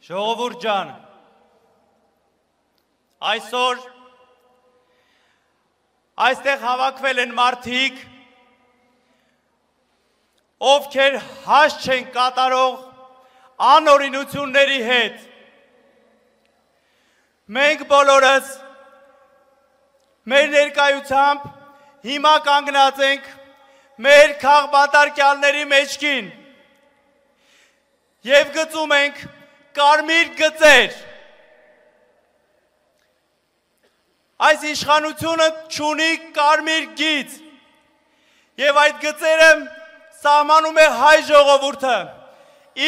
Ժողովուրդ ջան, այսօր այստեղ հավաքվել են մարդիկ, ովքեր հաշտ չեն կատարող անօրինությունների հետ։ Մենք բոլորս մեր ներկայությամբ հիմա կանգնած ենք մեր քաղբանտարկյալների մեջքին և գծում ենք կարմիր գծեր։ Այս իշխանությունը չունի կարմիր գիծ և այդ գծերը սահմանում է հայ ժողովուրդը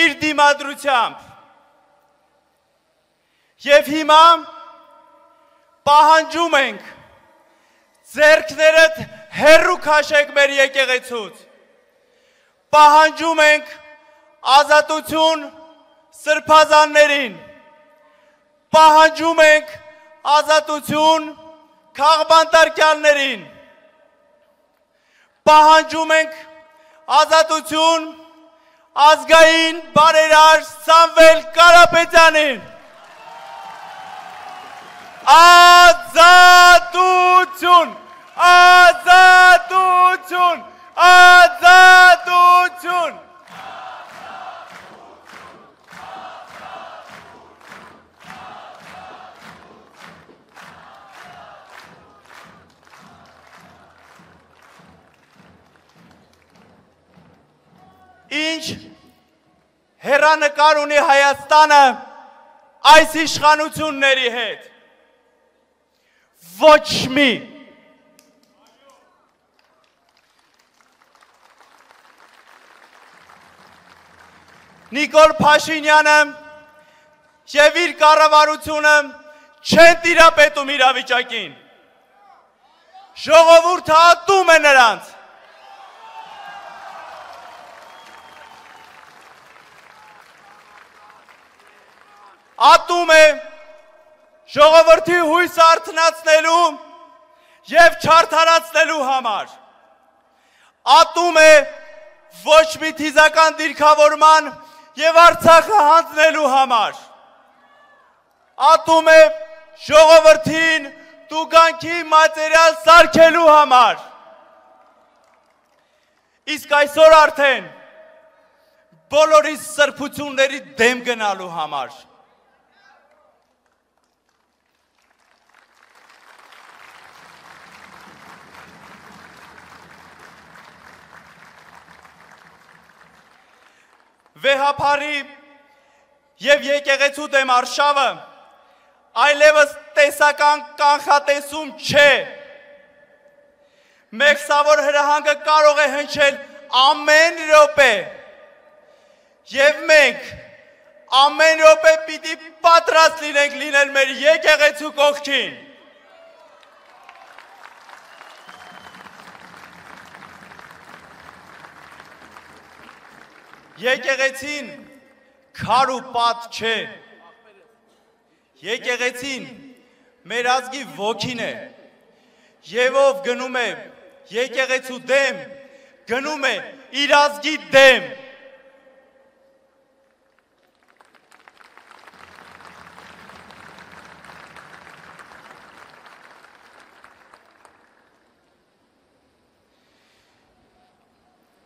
իր դիմադրությամբ։ Եվ հիմա պահանջում ենք ձեռքներդ հեռու քաշեք մեր եկեղեցուց։ Պահանջում ենք ազատություն սրբազաններին։ Պահանջում ենք ազատություն քաղբանտարկյալներին։ Պահանջում ենք ազատություն ազգային բարերար Սամվել Կարապետյանին։ Ազատություն, ազատություն, ազատություն։ Ինչ հեռանկար ունի Հայաստանը այս իշխանությունների հետ։ Ոչ մի։ Նիկոլ Փաշինյանը և իր կառավարությունը չեն տիրապետում իրավիճակին։ Ժողովուրդը ատում է նրանց։ Ատում է ժողովրդի հույսը արթնացնելու և չարդարացնելու համար։ Ատում է ոչ մի թիզական դիրքավորման և Արցախը հանձնելու համար։ Ատում է ժողովրդին տուգանքի մատերիալ սարքելու համար։ Իսկ այսօր արդեն բոլորի սրբությունների դեմ գնալու համար։ Վեհափարի և եկեղեցու դեմ արշավը այլևս տեսական կանխատեսում չէ։ Մեղսավոր հրահանգը կարող է հնչել ամեն րոպե և մենք ամեն րոպե պիտի պատրաստ լինենք լինել մեր եկեղեցու կողքին։ Եկեղեցին քար ու պատ չէ։ Եկեղեցին մեր ազգի ոգին է և ով գնում է եկեղեցու դեմ, գնում է իր ազգի դեմ։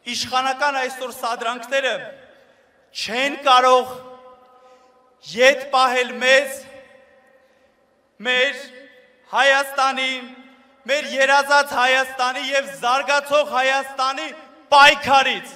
Իշխանական այսօր սադրանքները չեն կարող ետ պահել մեզ, մեր Հայաստանի, մեր երազած Հայաստանի և զարգացող Հայաստանի պայքարից։